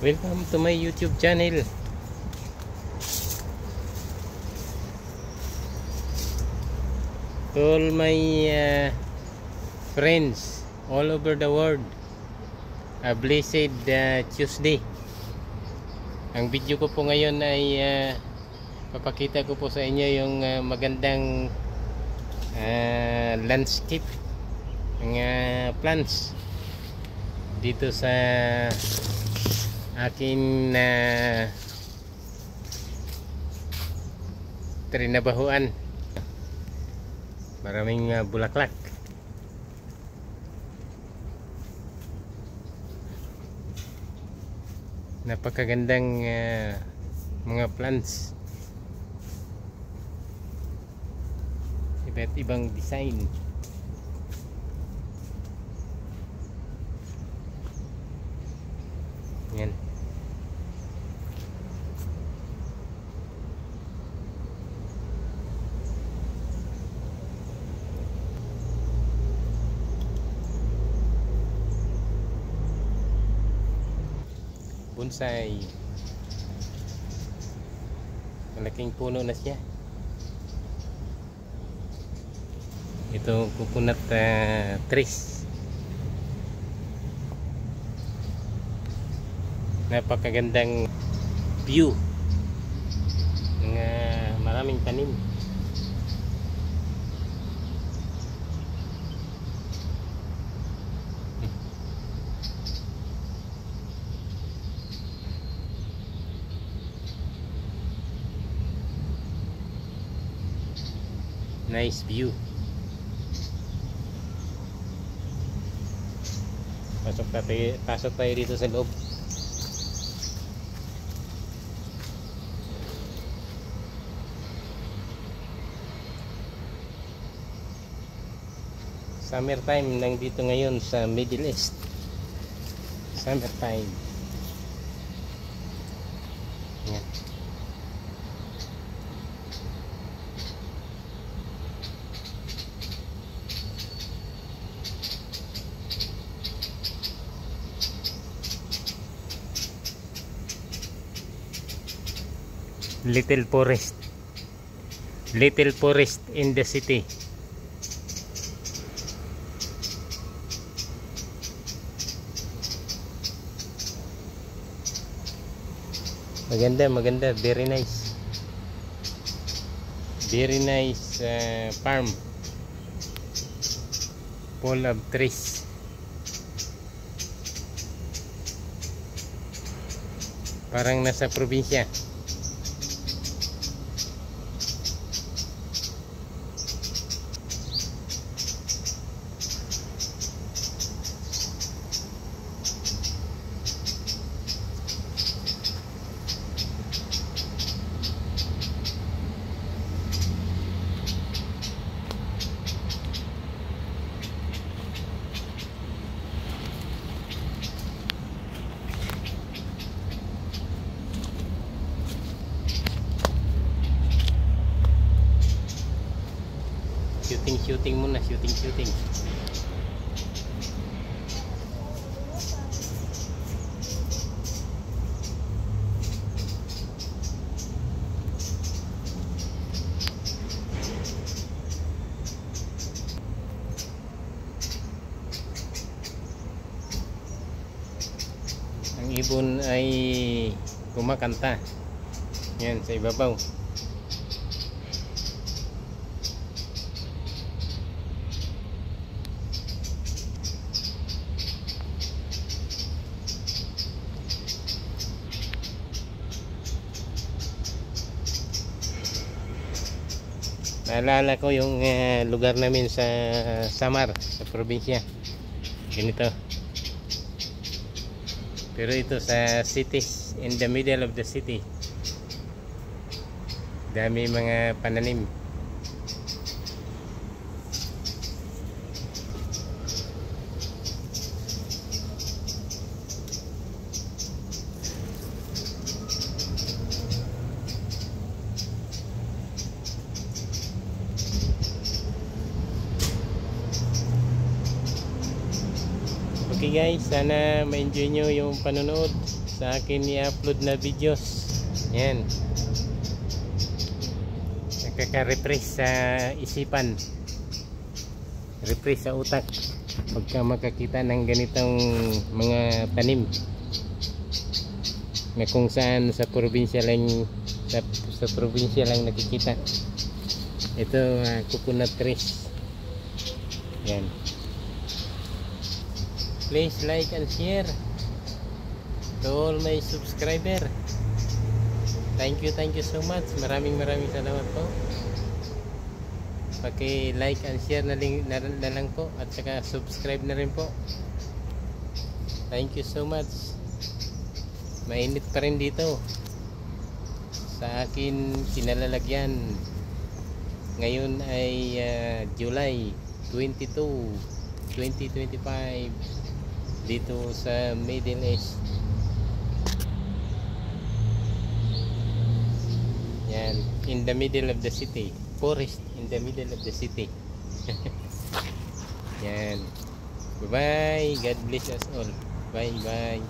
Welcome to my YouTube channel. To all my friends all over the world, a blessed Tuesday. Ang video ko po ngayon ay papakita ko po sa inyo yung magandang landscape ng plants dito sa akin trinabahuan. Maraming bulaklak. Napakagandang mga plants. Iba't ibang design. Yan. Bonsai. Malaking puno na siya. Ito coconut trees. Napakagandang view ng maraming tanim. Nice view. Pasok tayo dito sa loob. Summertime lang dito ngayon sa Middle East. Summertime. Yan. Little forest in the city. Maganda, very nice farm full of trees. Parang nasa probinsya. Shooting muna, shooting. Ang ibon ay kumakanta. Yan sa ibabaw. Naalala ko yung lugar namin sa Samar, sa probinsya. Ganito. Pero ito sa cities, in the middle of the city. Dami mga pananim. Okay guys, sana ma-enjoy nyo yung panonood sa akin i-upload na videos. Yan. Nakaka-refresh sa isipan. Refresh sa utak. Pagka makakita ng ganitong mga tanim na kung saan sa probinsya lang sa probinsya lang nakikita. Ito coconut trees. Yan. Please like and share to all my subscriber. Thank you so much. Maraming salamat po. Paki-like and share na lang po at saka subscribe na rin po. Thank you so much. Mainit pa rin dito sa akin kinalalagyan. Ngayon ay July 22, 2025 dito sa Middle East. Yan, in the middle of the city. Forest in the middle of the city. Yan. Bye bye. God bless us all. Bye bye.